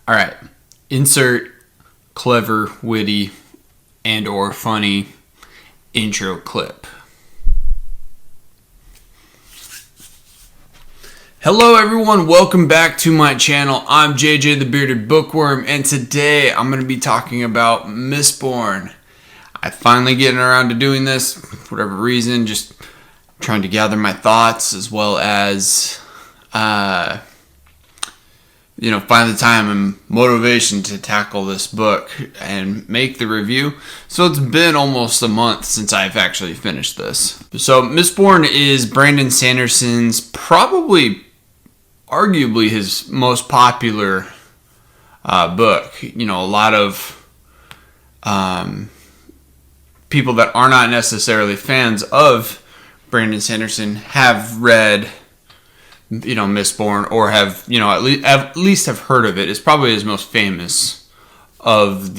All right. Insert clever, witty, and or funny intro clip. Hello everyone, welcome back to my channel. I'm JJ the Bearded Bookworm, and today I'm going to be talking about Mistborn. I finally getting around to doing this, for whatever reason, just trying to gather my thoughts as well as find the time and motivation to tackle this book and make the review. So it's been almost a month since I've actually finished this. So Mistborn is Brandon Sanderson's arguably his most popular book. A lot of people that are not necessarily fans of Brandon Sanderson have read Mistborn, or have at least have heard of it. It's probably his most famous of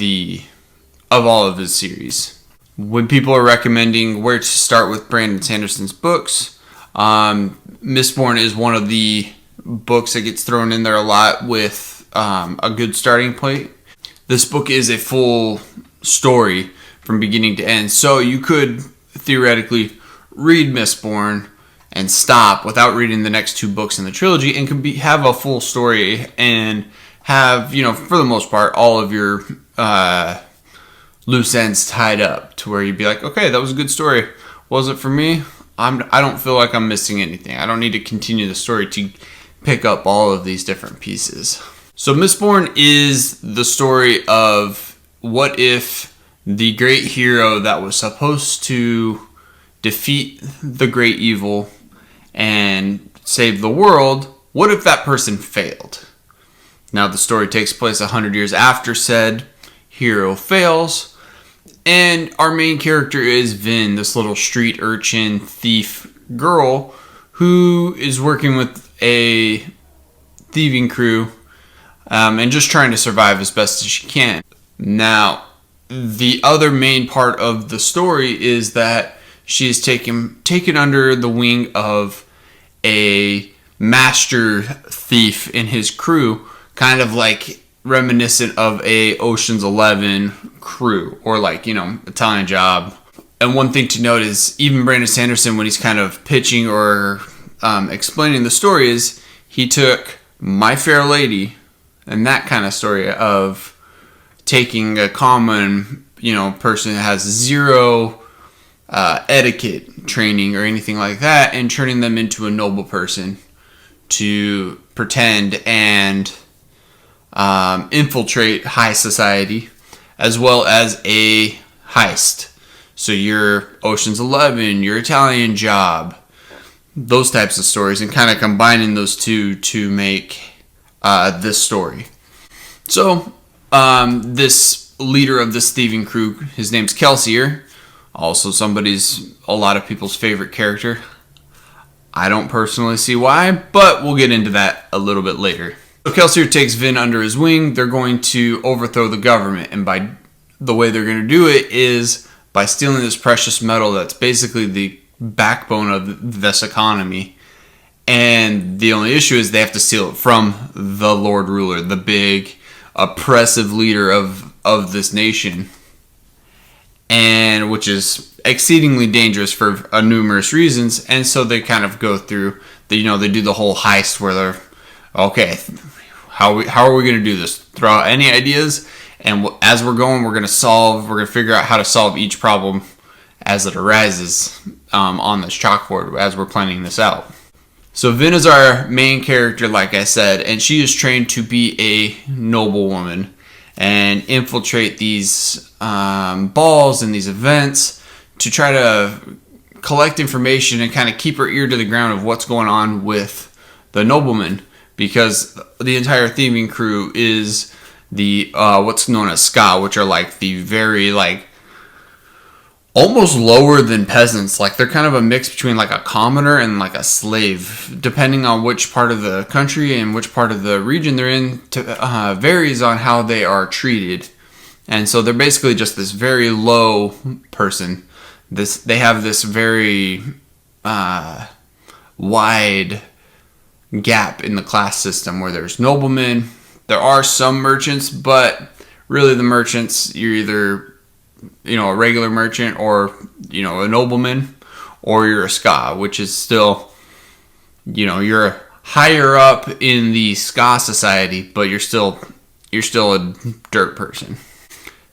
all of his series. When people are recommending where to start with Brandon Sanderson's books, Mistborn is one of the books that gets thrown in there a lot with a good starting point. This book is a full story from beginning to end, so you could theoretically read Mistborn and stop without reading the next two books in the trilogy, and have a full story and have, for the most part, all of your loose ends tied up to where you'd be like, okay, that was a good story. Was it for me? I don't feel like I'm missing anything. I don't need to continue the story to pick up all of these different pieces. So Mistborn is the story of what if the great hero that was supposed to defeat the great evil and save the world, what if that person failed? Now the story takes place 100 years after said hero fails, and our main character is Vin, this little street urchin thief girl who is working with a thieving crew and just trying to survive as best as she can. Now, the other main part of the story is that she is taken under the wing of a master thief in his crew, kind of like reminiscent of a Ocean's 11 crew, or Italian Job. And one thing to note is even Brandon Sanderson, when he's kind of pitching or explaining the story, is he took My Fair Lady and that kind of story of taking a common person that has zero etiquette training or anything like that, and turning them into a noble person to pretend and infiltrate high society, as well as a heist. So your Ocean's 11, your Italian Job, those types of stories, and kind of combining those two to make this story. So this leader of this thieving crew, his name's Kelsier. Also a lot of people's favorite character. I don't personally see why, but we'll get into that a little bit later. So Kelsier takes Vin under his wing. They're going to overthrow the government, and by the way they're going to do it is by stealing this precious metal that's basically the backbone of this economy. And the only issue is they have to steal it from the Lord Ruler, the big oppressive leader of this nation, and which is exceedingly dangerous for numerous reasons. And so they kind of go through they do the whole heist where they're okay, how are we going to do this? Throw out any ideas, and as we're going, we're going to figure out how to solve each problem as it arises on this chalkboard as we're planning this out. So Vin is our main character, like I said, and she is trained to be a noble woman and infiltrate these balls and these events to try to collect information and kind of keep her ear to the ground of what's going on with the nobleman, because the entire thieving crew is the what's known as ska, which are like the very almost lower than peasants. Like they're kind of a mix between like a commoner and like a slave, depending on which part of the country and which part of the region they're in. Varies on how they are treated, and so they're basically just this very low person. They have this very wide gap in the class system where there's noblemen, There are some merchants, but really the merchants, you're either, a regular merchant or, a nobleman, or you're a ska, which is still, you're higher up in the ska society, but you're still a dirt person.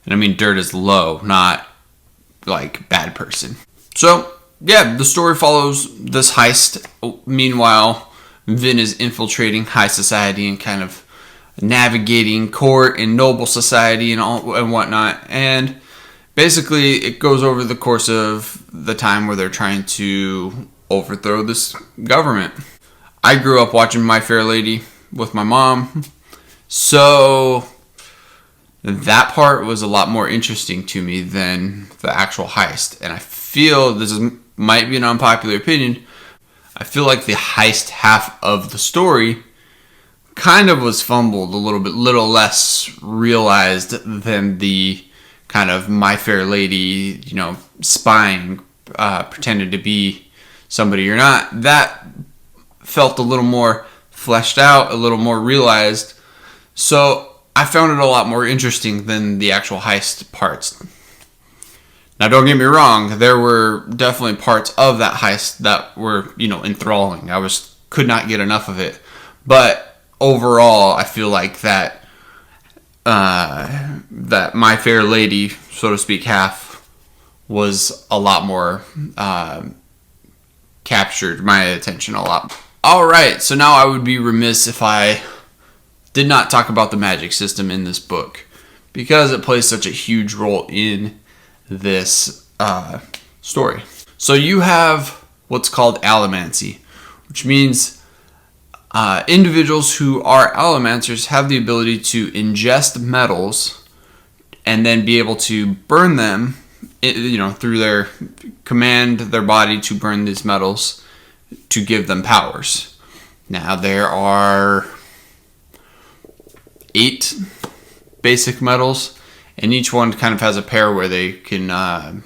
And I mean dirt is low, not like bad person. So, yeah, the story follows this heist. Meanwhile, Vin is infiltrating high society and kind of navigating court and noble society and whatnot. And basically, it goes over the course of the time where they're trying to overthrow this government. I grew up watching My Fair Lady with my mom, so that part was a lot more interesting to me than the actual heist. And I feel might be an unpopular opinion. I feel like the heist half of the story kind of was fumbled a little less realized than the kind of My Fair Lady, spying, pretending to be somebody you're not. That felt a little more fleshed out, a little more realized. So I found it a lot more interesting than the actual heist parts. Now, don't get me wrong, there were definitely parts of that heist that were, enthralling. I could not get enough of it. But overall, I feel like that My Fair Lady, so to speak, half was a lot more captured my attention a lot. All right, so now I would be remiss if I did not talk about the magic system in this book, because it plays such a huge role in this story. So you have what's called allomancy, which means individuals who are allomancers have the ability to ingest metals and then be able to burn them, through their command their body to burn these metals to give them powers. Now, there are 8 basic metals, and each one kind of has a pair where they can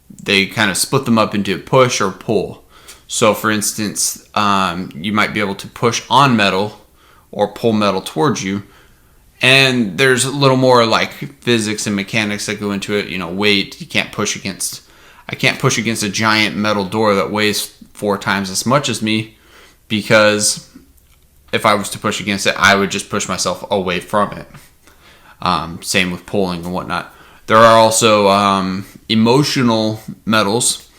they kind of split them up into push or pull. So for instance, you might be able to push on metal or pull metal towards you, and there's a little more like physics and mechanics that go into it. Weight. I can't push against a giant metal door that weighs 4 times as much as me, because if I was to push against it, I would just push myself away from it. Same with pulling and whatnot. There are also emotional metals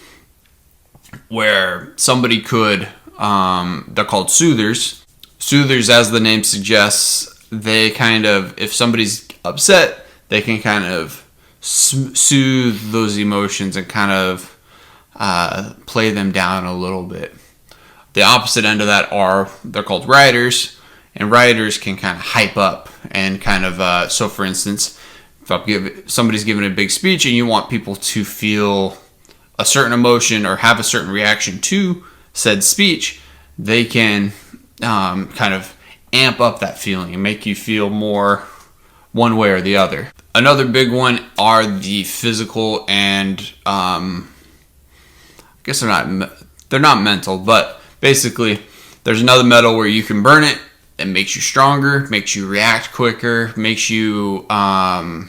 where somebody could, they're called soothers. Soothers, as the name suggests, they kind of, if somebody's upset, they can kind of soothe those emotions and kind of play them down a little bit. The opposite end of that they're called riders, and riders can kind of hype up and kind of, so for instance, if somebody's giving a big speech and you want people to feel a certain emotion or have a certain reaction to said speech, they can kind of amp up that feeling and make you feel more one way or the other. Another big one are the physical and I guess they're not mental, but basically there's another metal where you can burn it. It makes you stronger, makes you react quicker, makes you a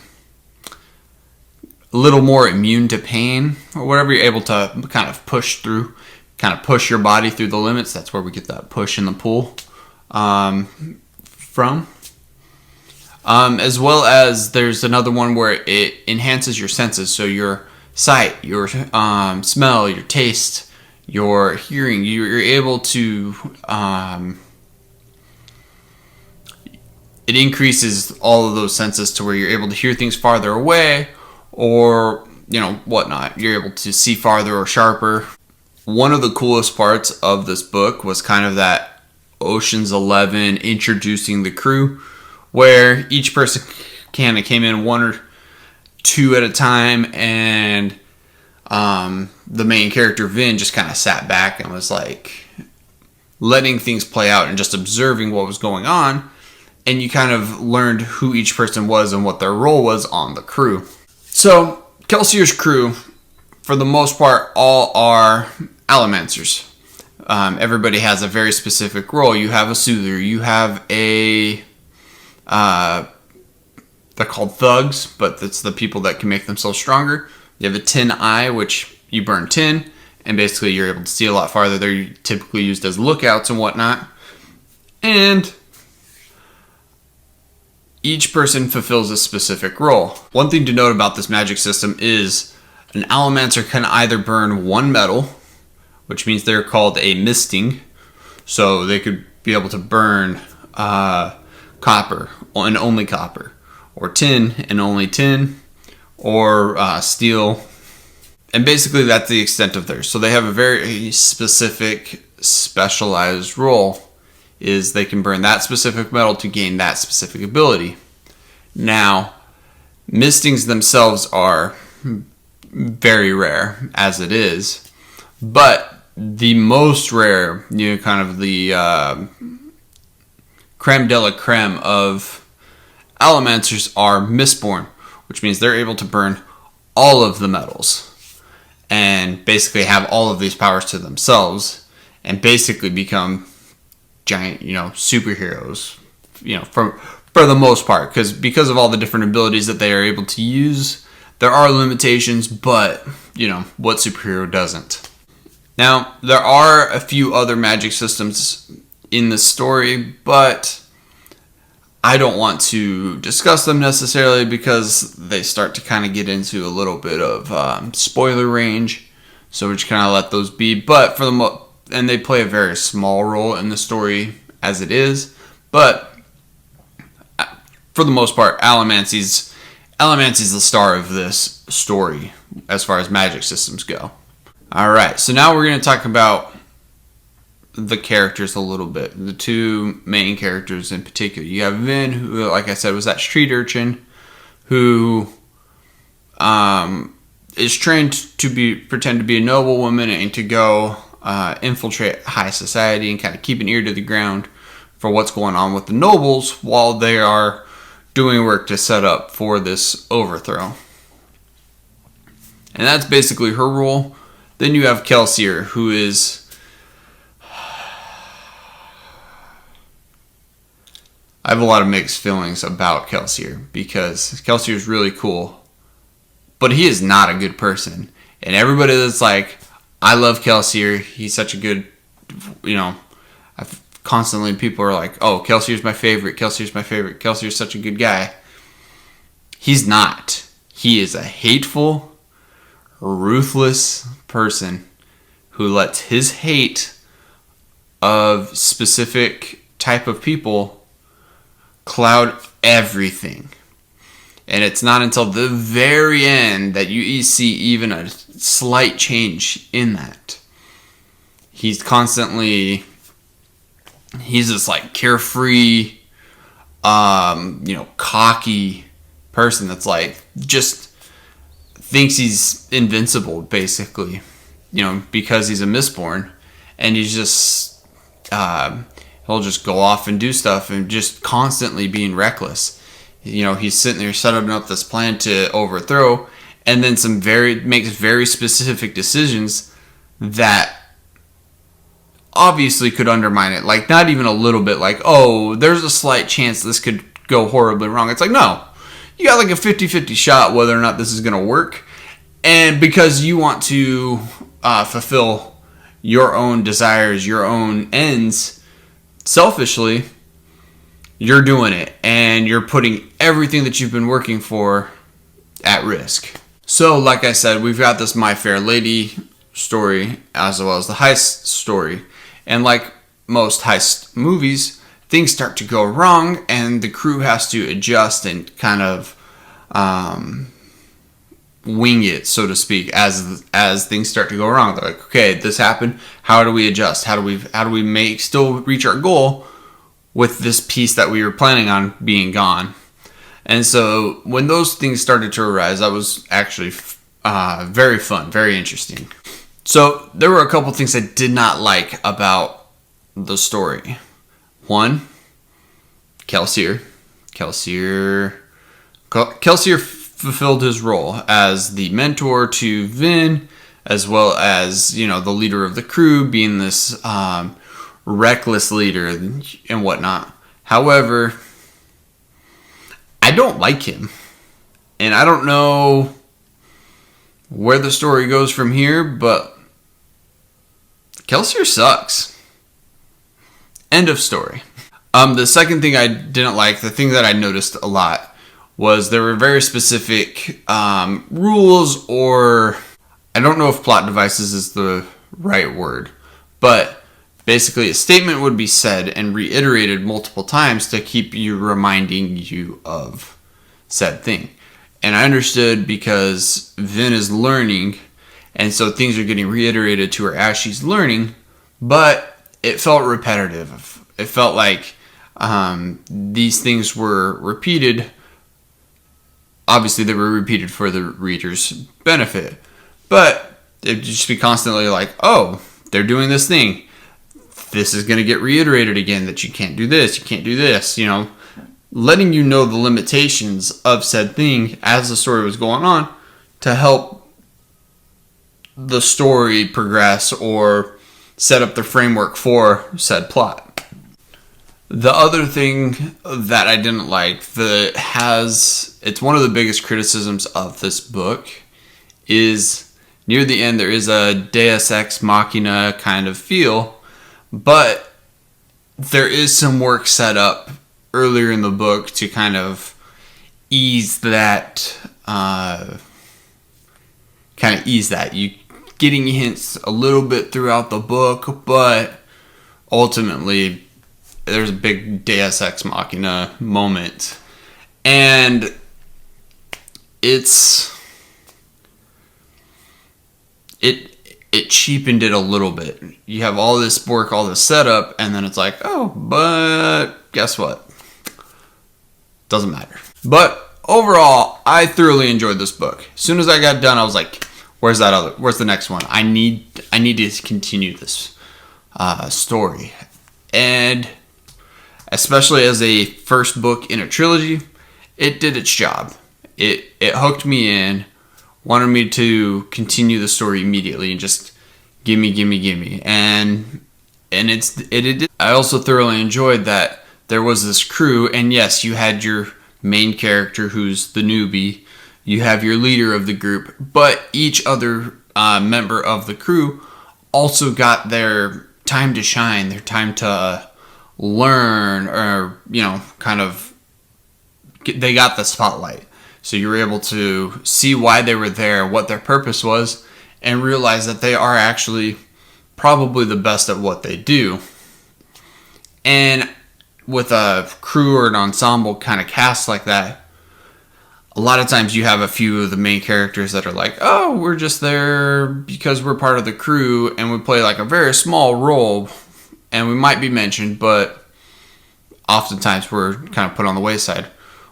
little more immune to pain, or whatever you're able to kind of push through, kind of push your body through the limits. That's where we get that push and the pull from. As well as there's another one where it enhances your senses. So your sight, your smell, your taste, your hearing, you're able to... it increases all of those senses to where you're able to hear things farther away, or whatnot. You're able to see farther or sharper. One of the coolest parts of this book was kind of that Ocean's 11 introducing the crew, where each person kind of came in 1 or 2 at a time, and the main character Vin just kind of sat back and was like letting things play out and just observing what was going on. And you kind of learned who each person was and what their role was on the crew. So, Kelsier's crew, for the most part, all are allomancers. Everybody has a very specific role. You have a soother, you have a they're called thugs, but it's the people that can make themselves stronger. You have a tin eye, which you burn tin, and basically you're able to see a lot farther. They're typically used as lookouts and whatnot. And each person fulfills a specific role. One thing to note about this magic system is an Allomancer can either burn one metal, which means they're called a misting. So they could be able to burn copper and only copper, or tin and only tin, or steel. And basically that's the extent of theirs. So they have a very specific, specialized role, is they can burn that specific metal to gain that specific ability. Now, mistings themselves are very rare as it is, but the most rare, kind of the creme de la creme of Allomancers are Mistborn, which means they're able to burn all of the metals and basically have all of these powers to themselves and basically become giant, superheroes, for the most part, because of all the different abilities that they are able to use. There are limitations, but what superhero doesn't? Now, there are a few other magic systems in the story, but I don't want to discuss them necessarily because they start to kind of get into a little bit of spoiler range. So we're just kind of let those be. But and they play a very small role in the story as it is. But for the most part, Allomancy's the star of this story as far as magic systems go. Alright, so now we're going to talk about the characters a little bit. The two main characters in particular. You have Vin, who, like I said, was that street urchin who is trained to pretend to be a noblewoman and to go infiltrate high society and kind of keep an ear to the ground for what's going on with the nobles while they are doing work to set up for this overthrow. And that's basically her role. Then you have Kelsier, who is... I have a lot of mixed feelings about Kelsier because Kelsier is really cool, but he is not a good person. And everybody that's like, I love Kelsier, he's such a good, constantly people are like, oh, Kelsier's my favorite, Kelsier's my favorite, Kelsier's such a good guy. He's not. He is a hateful, ruthless person who lets his hate of specific type of people cloud everything. And it's not until the very end that you see even a slight change in that. He's this like carefree, cocky person that's like just thinks he's invincible basically, because he's a Mistborn, and he's just he'll just go off and do stuff and just constantly being reckless. He's sitting there setting up this plan to overthrow, and then makes very specific decisions that obviously could undermine it. Like, not even a little bit like, oh, there's a slight chance this could go horribly wrong. It's like, no. You got like a 50-50 shot whether or not this is going to work. And because you want to fulfill your own desires, your own ends, selfishly, you're doing it. And you're putting everything that you've been working for at risk. So, like I said, we've got this My Fair Lady story as well as the heist story. And like most heist movies, things start to go wrong and the crew has to adjust and kind of wing it, so to speak, as things start to go wrong. They're like, okay, this happened. How do we adjust? How do we still reach our goal with this piece that we were planning on being gone? And so when those things started to arise, that was actually very fun, very interesting. So there were a couple things I did not like about the story. One, Kelsier fulfilled his role as the mentor to Vin, as well as, the leader of the crew, being this reckless leader and whatnot. However, I don't like him. And I don't know where the story goes from here, but Kelsier sucks. End of story. The second thing I didn't like, the thing that I noticed a lot, was there were very specific rules, or I don't know if plot devices is the right word, but basically a statement would be said and reiterated multiple times to keep you reminding you of said thing. And I understood because Vin is learning, and so things are getting reiterated to her as she's learning, but it felt repetitive. It felt like these things were repeated. Obviously, they were repeated for the reader's benefit, but it'd just be constantly like, oh, they're doing this thing. This is going to get reiterated again, that you can't do this, you can't do this, you know, letting you know the limitations of said thing as the story was going on to help the story progress or set up the framework for said plot. The other thing that I didn't like, it's one of the biggest criticisms of this book, is near the end there is a Deus Ex Machina kind of feel, but there is some work set up earlier in the book to kind of ease that. You getting hints a little bit throughout the book, but ultimately there's a big Deus Ex Machina moment, and it cheapened it a little bit. You have all this work, all this setup, and then it's like, oh, but guess what? Doesn't matter. But overall, I thoroughly enjoyed this book. As soon as I got done, I was like, where's the next one? I need to continue this story. And especially as a first book in a trilogy, it did its job. It hooked me in, wanted me to continue the story immediately and just gimme. And it did. I also thoroughly enjoyed that there was this crew, and yes, you had your main character who's the newbie, you have your leader of the group, but each other member of the crew also got their time to shine, their time to learn, or, you know, kind of, they got the spotlight. So you were able to see why they were there, what their purpose was, and realize that they are actually probably the best at what they do. And with a crew or an ensemble kind of cast like that, a lot of times you have a few of the main characters that are like, oh, we're just there because we're part of the crew, and we play like a very small role, and we might be mentioned, but oftentimes we're kind of put on the wayside.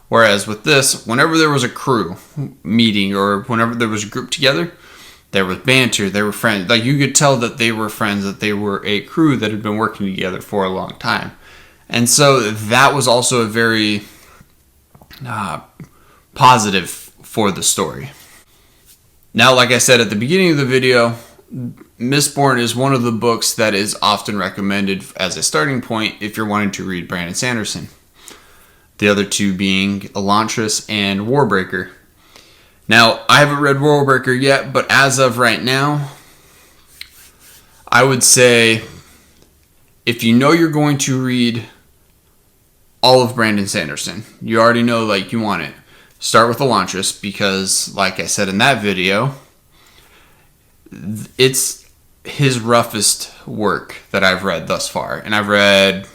Whereas with this, whenever there was a crew meeting or whenever there was a group together, there was banter, they were friends. Like, you could tell that they were friends, that they were a crew that had been working together for a long time. And so that was also a very positive for the story. Now, like I said at the beginning of the video, Mistborn is one of the books that is often recommended as a starting point if you're wanting to read Brandon Sanderson. The other two being Elantris and Warbreaker. Now, I haven't read Warbreaker yet, but as of right now, I would say if you know you're going to read all of Brandon Sanderson, you already know, like, you want it, start with Elantris, because, like I said in that video, it's his roughest work that I've read thus far. And I've read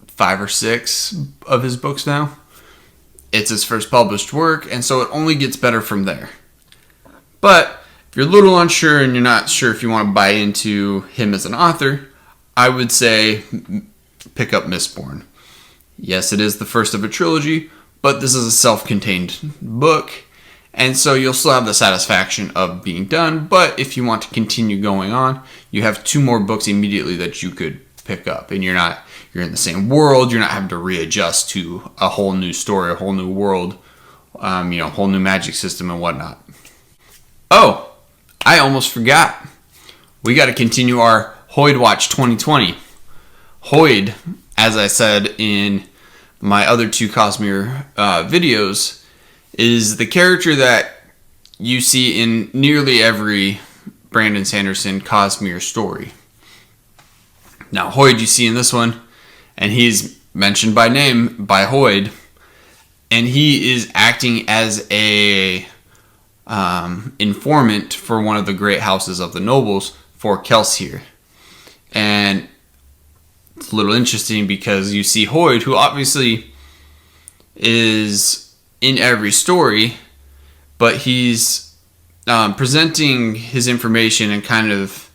5 or 6 of his books now. It's his first published work, and so it only gets better from there. But if you're a little unsure and you're not sure if you want to buy into him as an author, I would say pick up Mistborn. Yes, it is the first of a trilogy, but this is a self-contained book, and so you'll still have the satisfaction of being done. But if you want to continue going on, you have 2 more books immediately that you could pick up, and you're in the same world. You're not having to readjust to a whole new story, a whole new world, whole new magic system and whatnot. Oh, I almost forgot. We got to continue our Hoid Watch 2020. Hoid as I said in my other two Cosmere videos, is the character that you see in nearly every Brandon Sanderson Cosmere story. Now, Hoid you see in this one, and he's mentioned by name by Hoid, and he is acting as a informant for one of the great houses of the nobles for Kelsier. And it's a little interesting because you see Hoid, who obviously is in every story, but he's presenting his information and kind of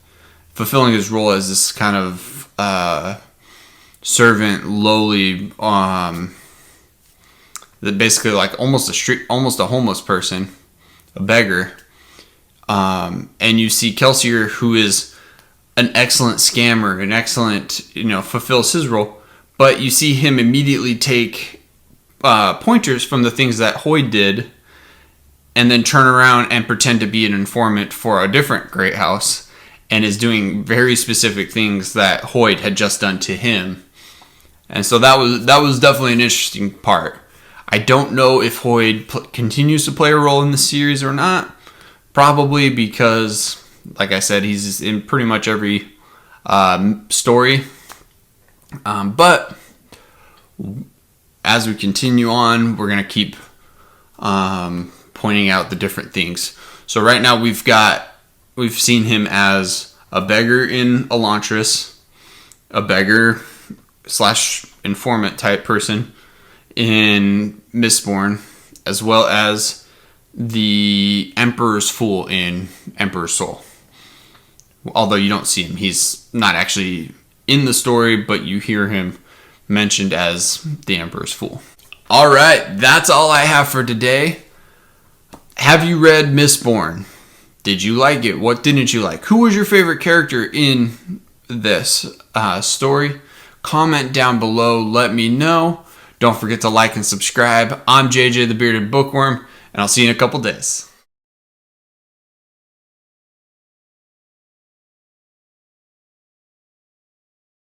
fulfilling his role as this kind of servant, lowly, that basically like almost a homeless person, a beggar. And you see Kelsier, who is an excellent scammer, an excellent, fulfills his role, but you see him immediately take pointers from the things that Hoid did, and then turn around and pretend to be an informant for a different great house, and is doing very specific things that Hoid had just done to him. And so that was definitely an interesting part. I don't know if Hoid continues to play a role in the series or not. Probably because, like I said, he's in pretty much every story. But as we continue on, we're going to keep pointing out the different things. So right now we've seen him as a beggar in Elantris, a beggar / informant type person in Mistborn, as well as the Emperor's Fool in Emperor's Soul. Although you don't see him. He's not actually in the story, but you hear him mentioned as the Emperor's Fool. Alright, that's all I have for today. Have you read Mistborn? Did you like it? What didn't you like? Who was your favorite character in this story? Comment down below, let me know. Don't forget to like and subscribe. I'm JJ the Bearded Bookworm, and I'll see you in a couple days.